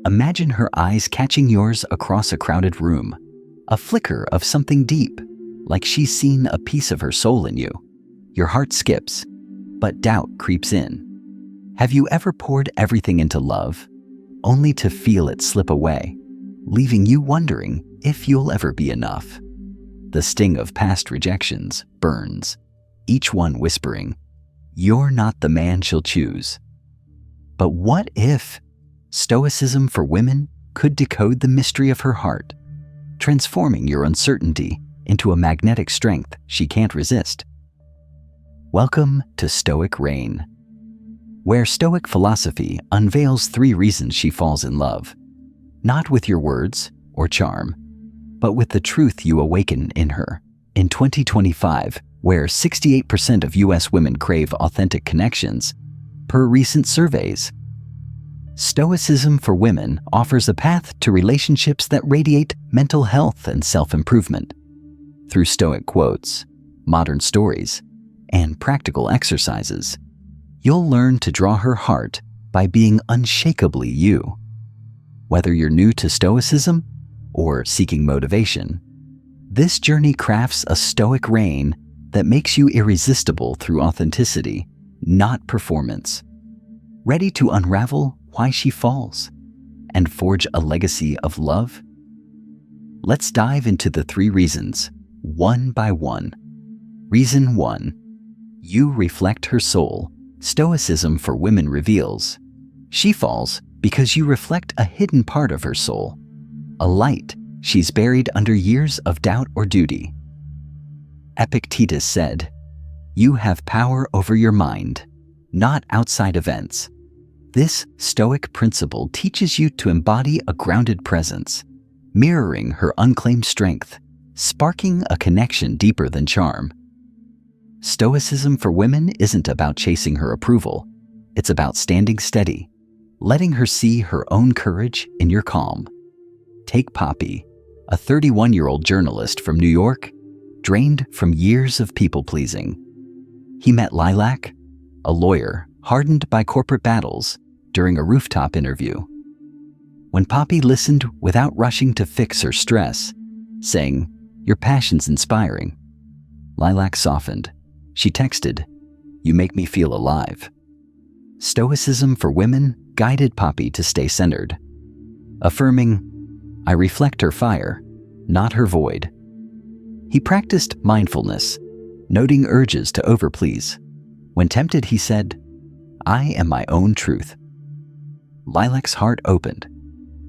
Imagine her eyes catching yours across a crowded room, a flicker of something deep, like she's seen a piece of her soul in you. Your heart skips, but doubt creeps in. Have you ever poured everything into love, only to feel it slip away, leaving you wondering if you'll ever be enough? The sting of past rejections burns, each one whispering, "You're not the man she'll choose." But what if Stoicism for women could decode the mystery of her heart, transforming your uncertainty into a magnetic strength she can't resist? Welcome to Stoic Reign, where Stoic philosophy unveils 3 reasons she falls in love, not with your words or charm, but with the truth you awaken in her. In 2025, where 68% of US women crave authentic connections, per recent surveys, Stoicism for women offers a path to relationships that radiate mental health and self-improvement. Through Stoic quotes, modern stories, and practical exercises, you'll learn to draw her heart by being unshakably you. Whether you're new to Stoicism or seeking motivation, this journey crafts a Stoic reign that makes you irresistible through authenticity, not performance. Ready to unravel why she falls and forge a legacy of love? Let's dive into the 3 reasons, one by one. Reason 1. You reflect her soul. Stoicism for women reveals she falls because you reflect a hidden part of her soul, a light she's buried under years of doubt or duty. Epictetus said, "You have power over your mind, not outside events." This Stoic principle teaches you to embody a grounded presence, mirroring her unclaimed strength, sparking a connection deeper than charm. Stoicism for women isn't about chasing her approval. It's about standing steady, letting her see her own courage in your calm. Take Poppy, a 31-year-old journalist from New York, drained from years of people-pleasing. He met Lilac, a lawyer hardened by corporate battles, during a rooftop interview. When Poppy listened without rushing to fix her stress, saying, "Your passion's inspiring," Lilac softened. She texted, "You make me feel alive." Stoicism for women guided Poppy to stay centered, affirming, "I reflect her fire, not her void." He practiced mindfulness, noting urges to overplease. When tempted, he said, "I am my own truth." Lilac's heart opened.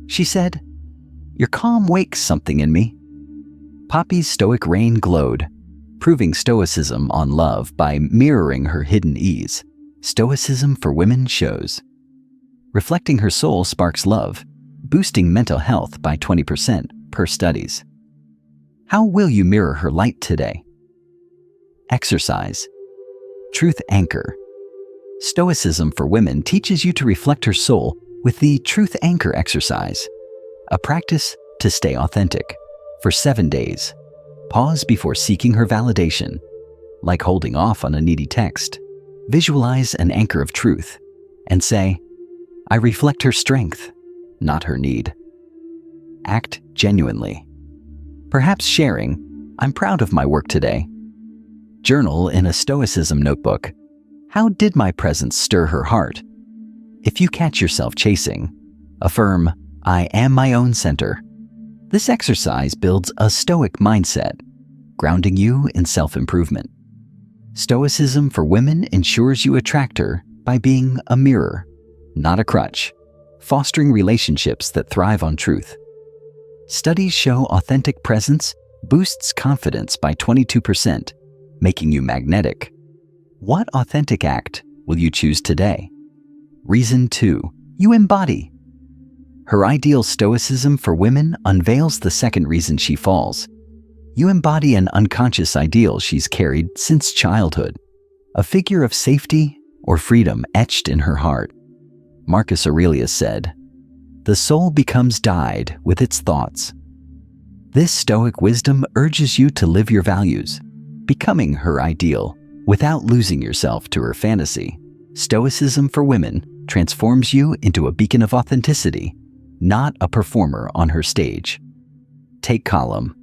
She said, "Your calm wakes something in me." Poppy's Stoic reign glowed, proving Stoicism on love by mirroring her hidden ease. Stoicism for women shows reflecting her soul sparks love, boosting mental health by 20% per studies. How will you mirror her light today? Exercise. Truth anchor. Stoicism for women teaches you to reflect her soul with the Truth Anchor exercise, a practice to stay authentic. For 7 days, pause before seeking her validation. Like holding off on a needy text, visualize an anchor of truth and say, "I reflect her strength, not her need." Act genuinely. Perhaps sharing, "I'm proud of my work today." Journal in a Stoicism notebook. How did my presence stir her heart? If you catch yourself chasing, affirm, "I am my own center." This exercise builds a Stoic mindset, grounding you in self-improvement. Stoicism for women ensures you attract her by being a mirror, not a crutch, fostering relationships that thrive on truth. Studies show authentic presence boosts confidence by 22%, making you magnetic. What authentic act will you choose today? Reason 2. You embody. Her ideal Stoicism for women unveils the 2nd reason she falls. You embody an unconscious ideal she's carried since childhood, a figure of safety or freedom etched in her heart. Marcus Aurelius said, "The soul becomes dyed with its thoughts." This Stoic wisdom urges you to live your values, becoming her ideal without losing yourself to her fantasy. Stoicism for women transforms you into a beacon of authenticity, not a performer on her stage. Take Colm,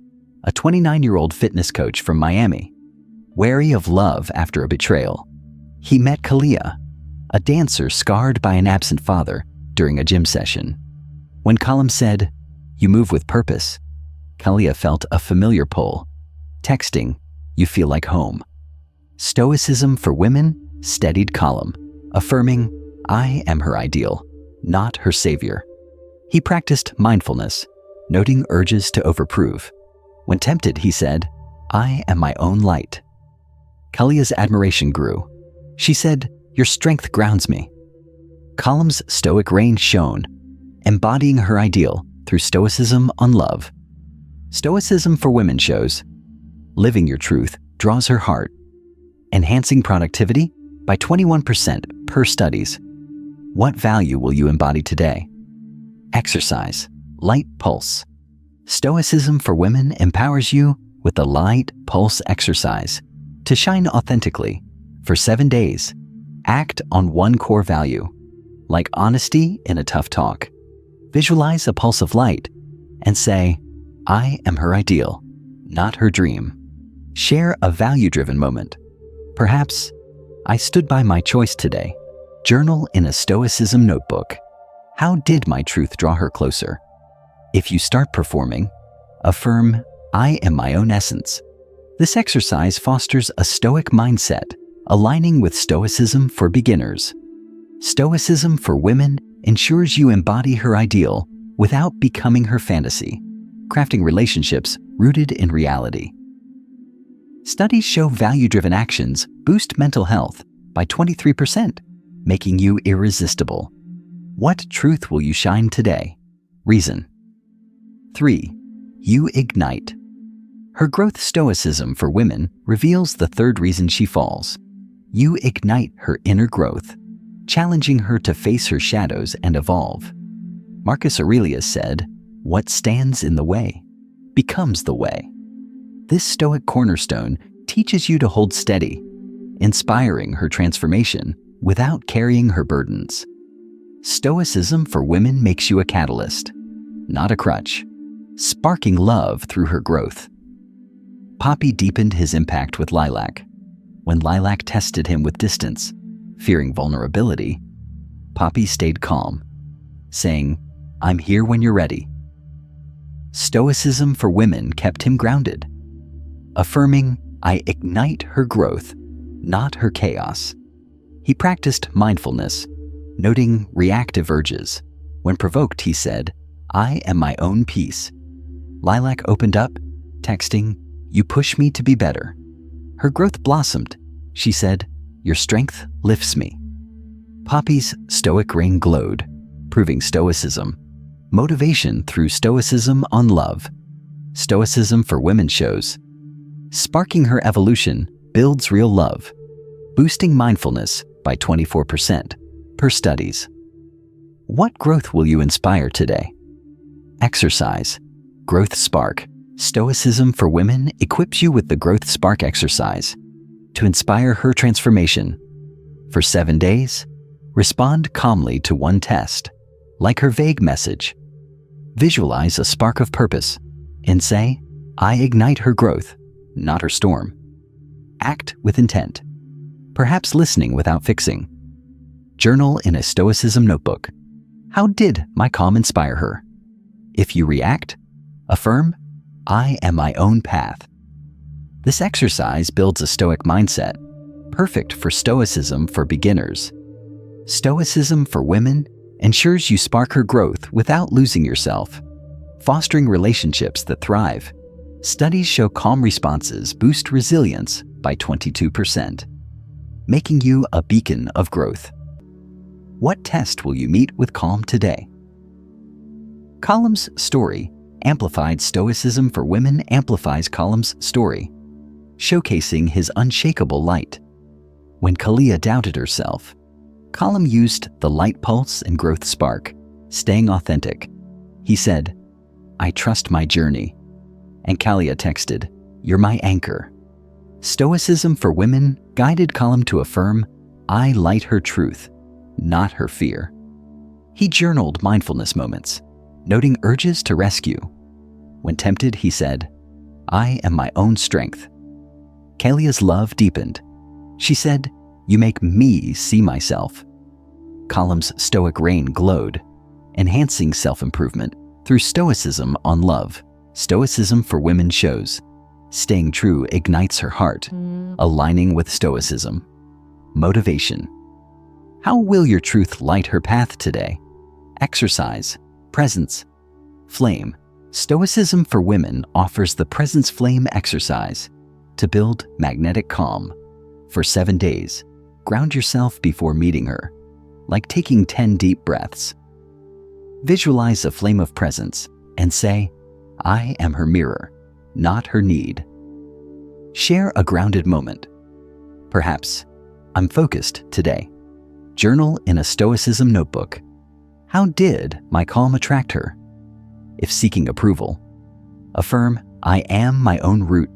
a 29-year-old fitness coach from Miami. Wary of love after a betrayal, he met Kalia, a dancer scarred by an absent father, during a gym session. When Colm said, "You move with purpose," Kalia felt a familiar pull, texting, "You feel like home." Stoicism for women steadied Colm, affirming, "I am her ideal, not her savior." He practiced mindfulness, noting urges to overprove. When tempted, he said, "I am my own light." Kalia's admiration grew. She said, "Your strength grounds me." Colm's Stoic Reign shone, embodying her ideal through stoicism on love. Stoicism for women shows, living your truth draws her heart, enhancing productivity by 21% per studies. What value will you embody today? Exercise, light pulse. Stoicism for women empowers you with the light pulse exercise to shine authentically for 7 days. Act on one core value, like honesty in a tough talk. Visualize a pulse of light and say, "I am her ideal, not her dream." Share a value-driven moment. Perhaps, "I stood by my choice today." Journal in a Stoicism notebook. How did my truth draw her closer? If you start performing, affirm, "I am my own essence." This exercise fosters a Stoic mindset, aligning with Stoicism for beginners. Stoicism for women ensures you embody her ideal without becoming her fantasy, crafting relationships rooted in reality. Studies show value-driven actions boost mental health by 23%, making you irresistible. What truth will you shine today? Reason. 3. You ignite. Her growth stoicism for women reveals the third reason she falls. You ignite her inner growth, challenging her to face her shadows and evolve. Marcus Aurelius said, "What stands in the way becomes the way." This Stoic cornerstone teaches you to hold steady, inspiring her transformation without carrying her burdens. Stoicism for women makes you a catalyst, not a crutch, sparking love through her growth. Poppy deepened his impact with Lilac. When Lilac tested him with distance, fearing vulnerability, Poppy stayed calm, saying, "I'm here when you're ready." Stoicism for women kept him grounded, affirming, "I ignite her growth, not her chaos." He practiced mindfulness, noting reactive urges. When provoked, he said, "I am my own peace." Lilac opened up, texting, "You push me to be better." Her growth blossomed. She said, "Your strength lifts me." Poppy's Stoic Reign glowed, proving stoicism. Motivation through stoicism on love. Stoicism for women shows, sparking her evolution builds real love, boosting mindfulness by 24% per studies. What growth will you inspire today? Exercise, growth spark. Stoicism for women equips you with the growth spark exercise to inspire her transformation. For 7 days, respond calmly to one test, like her vague message. Visualize a spark of purpose and say, "I ignite her growth, not her storm." Act with intent, perhaps listening without fixing. Journal in a Stoicism notebook. How did my calm inspire her? If you react, affirm, "I am my own path." This exercise builds a Stoic mindset, perfect for Stoicism for beginners. Stoicism for women ensures you spark her growth without losing yourself, fostering relationships that thrive. Studies show calm responses boost resilience by 22%, making you a beacon of growth. What test will you meet with Colm today? Colm's story amplified Stoicism for women amplifies Colm's story, showcasing his unshakable light. When Kalia doubted herself, Colm used the light pulse and growth spark, staying authentic. He said, "I trust my journey." And Kalia texted, "You're my anchor." Stoicism for women guided Colm to affirm, "I light her truth, not her fear." He journaled mindfulness moments, noting urges to rescue. When tempted, he said, "I am my own strength." Kalia's love deepened. She said, "You make me see myself." Colm's Stoic Reign glowed, enhancing self-improvement through Stoicism on love. Stoicism for Women shows staying true ignites her heart, aligning with Stoicism. Motivation. How will your truth light her path today? Exercise, presence, flame. Stoicism for Women offers the Presence Flame exercise to build magnetic calm. For 7 days, ground yourself before meeting her, like taking 10 deep breaths. Visualize a flame of presence and say, "I am her mirror, not her need." Share a grounded moment. Perhaps, "I'm focused today." Journal in a Stoicism notebook. How did my calm attract her? If seeking approval, affirm, "I am my own root."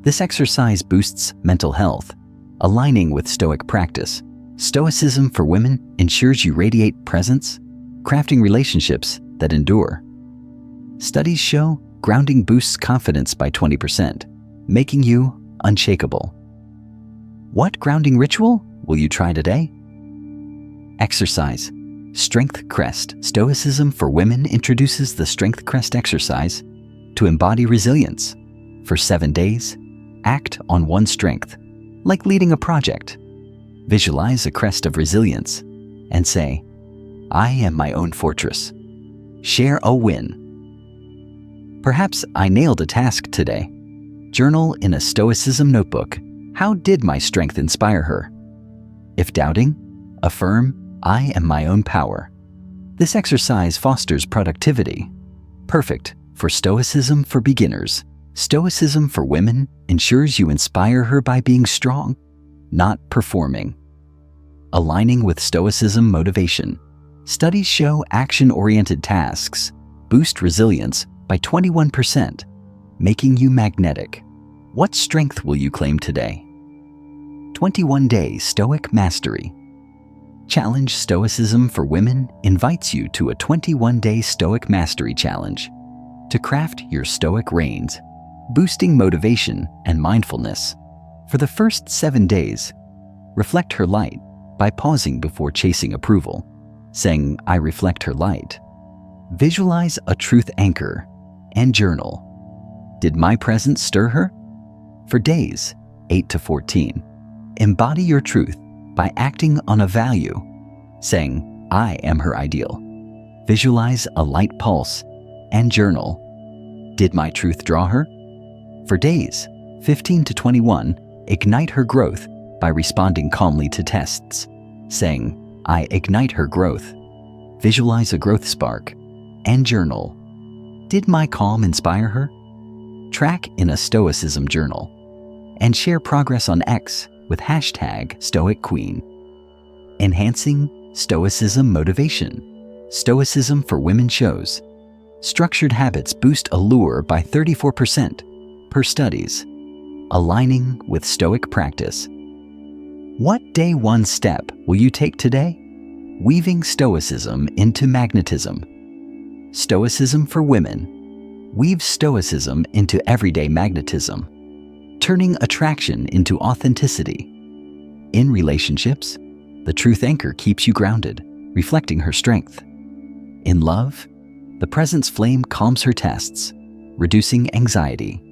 This exercise boosts mental health, aligning with Stoic practice. Stoicism for Women ensures you radiate presence, crafting relationships that endure. Studies show grounding boosts confidence by 20%, making you unshakable. What grounding ritual will you try today? Exercise. Strength Crest. Stoicism for Women introduces the Strength Crest exercise to embody resilience. For 7 days, act on one strength, like leading a project. Visualize a crest of resilience and say, "I am my own fortress." Share a win. Perhaps I nailed a task today. Journal in a Stoicism notebook. How did my strength inspire her? If doubting, affirm, "I am my own power." This exercise fosters productivity. Perfect for Stoicism for beginners. Stoicism for Women ensures you inspire her by being strong, not performing. Aligning with Stoicism motivation. Studies show action-oriented tasks boost resilience by 21%, making you magnetic. What strength will you claim today? 21-day Stoic Mastery. Challenge Stoicism for Women invites you to a 21-day Stoic Mastery Challenge to craft your Stoic reigns, boosting motivation and mindfulness. For the first 7 days, reflect her light by pausing before chasing approval, saying, "I reflect her light." Visualize a truth anchor and journal. Did my presence stir her? For days 8 to 14, embody your truth by acting on a value, saying, "I am her ideal." Visualize a light pulse and journal. Did my truth draw her? For days 15 to 21, ignite her growth by responding calmly to tests, saying, "I ignite her growth." Visualize a growth spark and journal. Did my calm inspire her? Track in a Stoicism journal and share progress on X with #StoicQueen. Enhancing Stoicism motivation. Stoicism for Women shows structured habits boost allure by 34% per studies, aligning with Stoic practice. What day one step will you take today? Weaving Stoicism into magnetism. Stoicism for Women weaves Stoicism into everyday magnetism, turning attraction into authenticity. In relationships, the truth anchor keeps you grounded, reflecting her strength. In love, the presence flame calms her tests, reducing anxiety.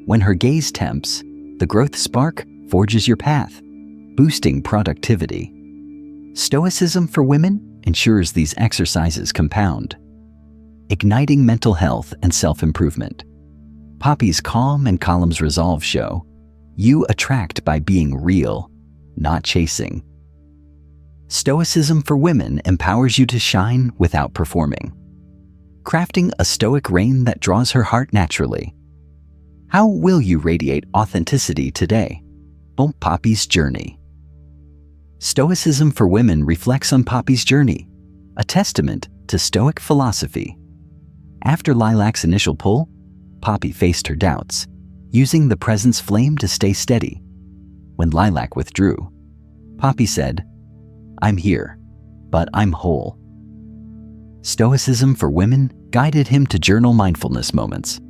When her gaze tempts, the growth spark forges your path, boosting productivity. Stoicism for Women ensures these exercises compound, igniting mental health and self-improvement. Poppy's Colm and Colm's resolve show you attract by being real, not chasing. Stoicism for Women empowers you to shine without performing, crafting a Stoic reign that draws her heart naturally. How will you radiate authenticity today? On Poppy's journey. Stoicism for Women reflects on Poppy's journey, a testament to Stoic philosophy. After Lilac's initial pull, Poppy faced her doubts, using the presence flame to stay steady. When Lilac withdrew, Poppy said, "I'm here, but I'm whole." Stoicism for Women guided him to journal mindfulness moments,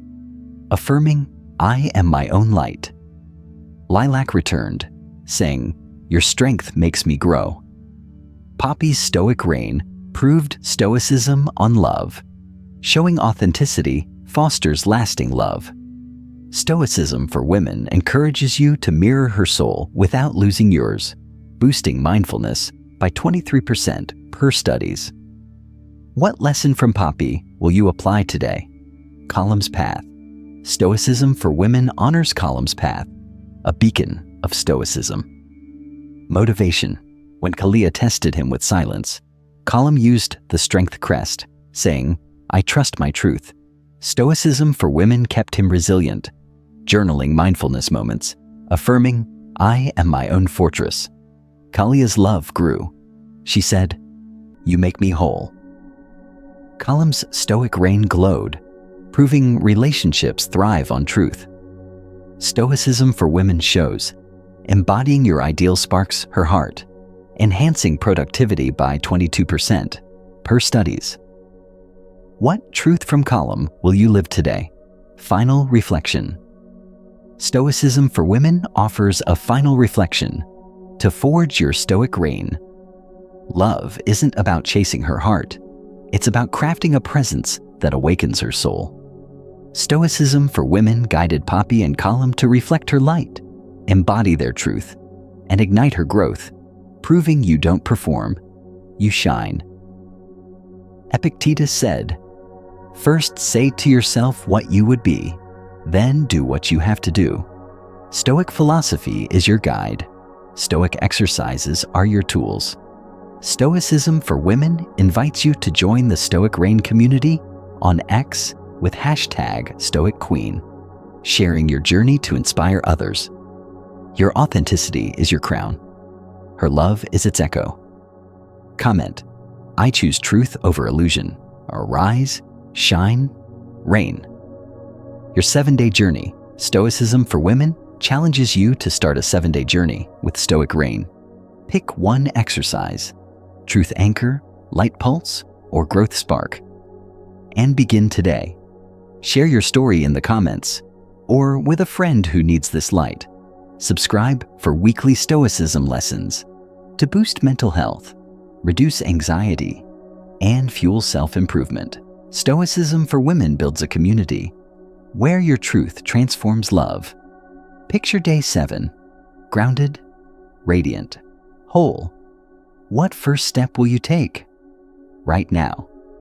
affirming, "I am my own light." Lilac returned, saying, "Your strength makes me grow." Poppy's Stoic Reign proved Stoicism on love, showing authenticity fosters lasting love. Stoicism for Women encourages you to mirror her soul without losing yours, boosting mindfulness by 23% per studies. What lesson from Poppy will you apply today? Colm's path. Stoicism for Women honors Colm's path, a beacon of Stoicism. Motivation. When Kalia tested him with silence, Colm used the strength crest, saying, "I trust my truth." Stoicism for Women kept him resilient, journaling mindfulness moments, affirming, "I am my own fortress." Kalia's love grew. She said, "You make me whole." Colm's Stoic Reign glowed, proving relationships thrive on truth. Stoicism for Women shows, embodying your ideal sparks her heart, enhancing productivity by 22% per studies. What truth from Colm will you live today? Final reflection. Stoicism for Women offers a final reflection to forge your Stoic Reign. Love isn't about chasing her heart. It's about crafting a presence that awakens her soul. Stoicism for Women guided Poppy and Colm to reflect her light, embody their truth, and ignite her growth, proving you don't perform, you shine. Epictetus said, "First say to yourself what you would be, then do what you have to do." Stoic philosophy is your guide. Stoic exercises are your tools. Stoicism for Women invites you to join the Stoic Reign community on X with #StoicQueen, sharing your journey to inspire others. Your authenticity is your crown. Her love is its echo. Comment, "I choose truth over illusion." Arise, shine, reign. Your 7-day journey, Stoicism for Women, challenges you to start a 7-day journey with Stoic Reign. Pick one exercise, Truth Anchor, Light Pulse, or Growth Spark, and begin today. Share your story in the comments or with a friend who needs this light. Subscribe for weekly Stoicism lessons to boost mental health, reduce anxiety, and fuel self-improvement. Stoicism for Women builds a community where your truth transforms love. Picture day 7, grounded, radiant, whole. What first step will you take? Right now.